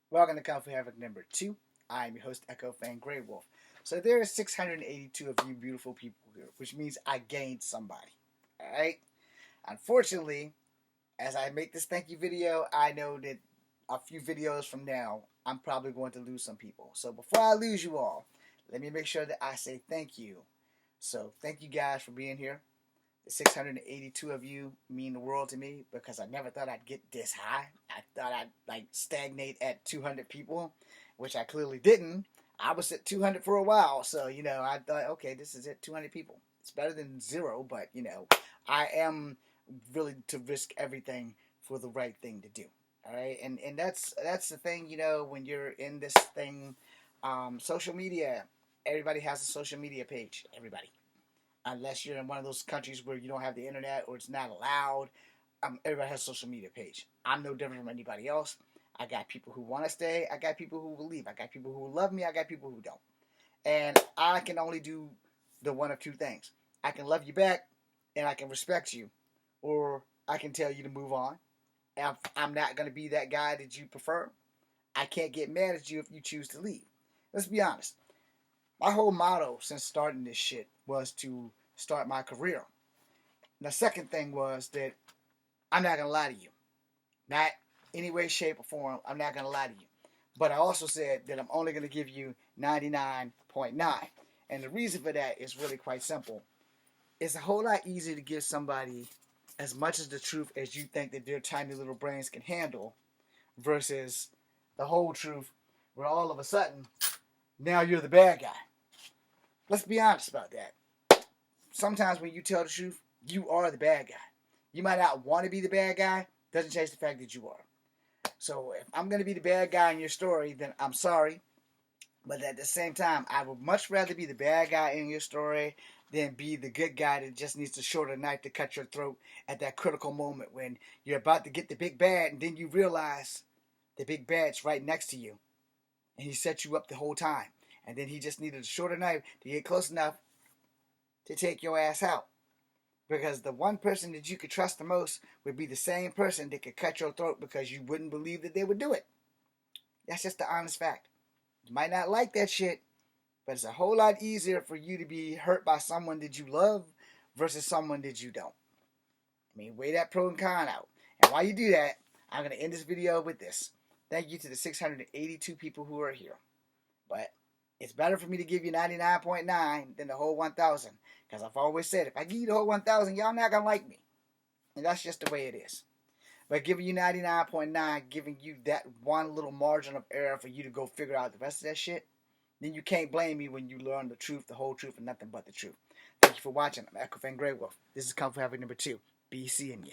Welcome to Kung Fu Havoc number 2. I'm your host, Echo Fan Grey Wolf. So there are 682 of you beautiful people here, which means I gained somebody. Alright? Unfortunately, as I make this thank you video, I know that a few videos from now, I'm probably going to lose some people. So before I lose you all, let me make sure that I say thank you. So thank you guys for being here. The 682 of you mean the world to me because I never thought I'd get this high. I thought I'd stagnate at 200 people, which I clearly didn't. I was at 200 for a while, so I thought, okay, this is it, 200 people. It's better than zero, but I am willing to risk everything for the right thing to do. All right, and that's the thing, when you're in this thing, social media. Everybody has a social media page. Everybody, unless you're in one of those countries where you don't have the internet or it's not allowed. Everybody has a social media page. I'm no different from anybody else. I got people who want to stay. I got people who will leave. I got people who love me. I got people who don't. And I can only do the one of two things. I can love you back and I can respect you. Or I can tell you to move on. I'm not going to be that guy that you prefer. I can't get mad at you if you choose to leave. Let's be honest. My whole motto since starting this shit was to start my career. And the second thing was that I'm not going to lie to you. Not any way, shape, or form. I'm not going to lie to you. But I also said that I'm only going to give you 99.9. And the reason for that is really quite simple. It's a whole lot easier to give somebody as much of the truth as you think that their tiny little brains can handle versus the whole truth where all of a sudden now you're the bad guy. Let's be honest about that. Sometimes when you tell the truth, you are the bad guy. You might not want to be the bad guy, doesn't change the fact that you are. So if I'm going to be the bad guy in your story, then I'm sorry. But at the same time, I would much rather be the bad guy in your story than be the good guy that just needs to short a knife to cut your throat at that critical moment when you're about to get the big bad and then you realize the big bad's right next to you. And he set you up the whole time. And then he just needed a shorter knife to get close enough to take your ass out. Because the one person that you could trust the most would be the same person that could cut your throat because you wouldn't believe that they would do it. That's just the honest fact. You might not like that shit, but it's a whole lot easier for you to be hurt by someone that you love versus someone that you don't. I mean, weigh that pro and con out. And while you do that, I'm going to end this video with this. Thank you to the 682 people who are here. But it's better for me to give you 99.9 than the whole 1,000. Because I've always said, if I give you the whole 1,000, y'all not going to like me. And that's just the way it is. But giving you 99.9, giving you that one little margin of error for you to go figure out the rest of that shit, then you can't blame me when you learn the truth, the whole truth, and nothing but the truth. Thank you for watching. I'm Echo Fan Grey Wolf. This is Kung Fu Havoc number 2. Be seeing you.